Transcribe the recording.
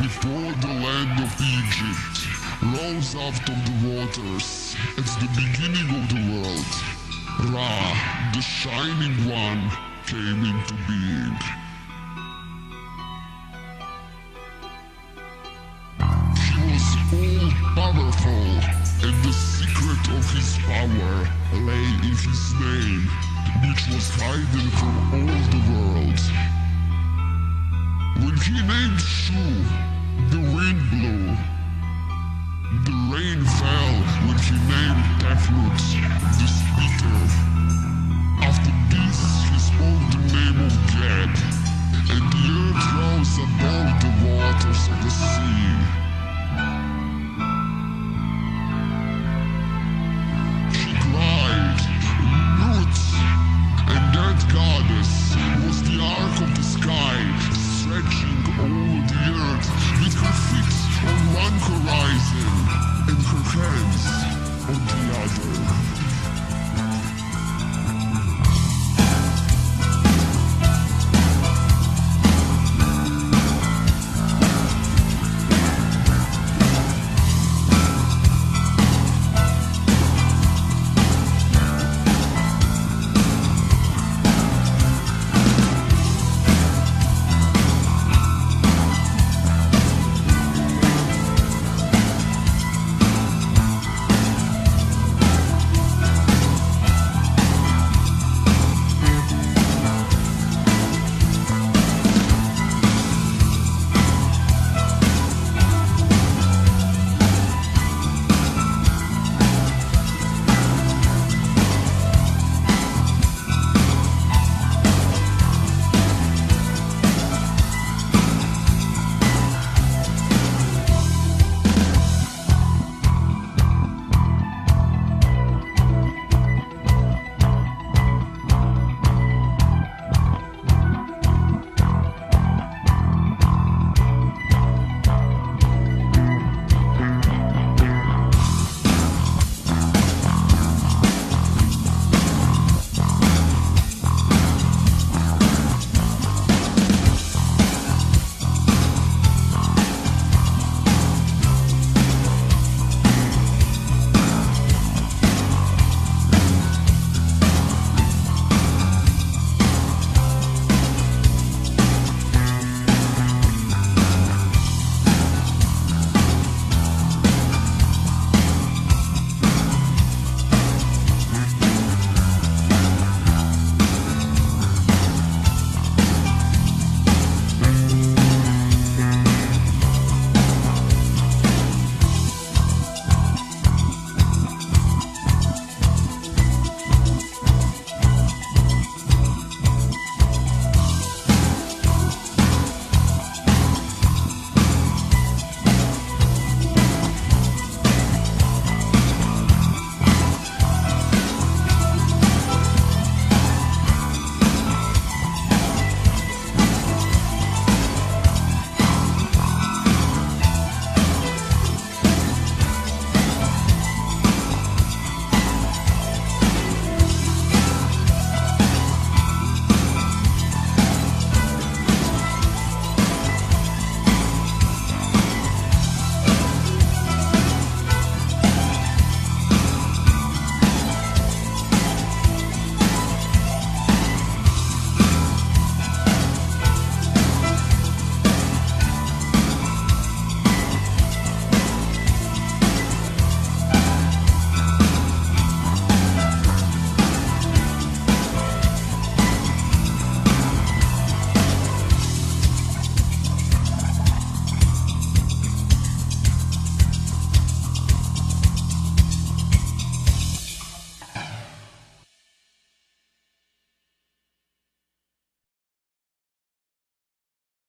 Before the land of Egypt rose out of the waters at the beginning of the world, Ra, the Shining One, came into being. He was all-powerful, and the secret of his power lay in his name, which was hidden from all the world. When he named Shu, the wind blew. The rain fell when he named Tefnut, the speaker. After this, he spoke the name of Geb, and the earth rose above the waters of the sea.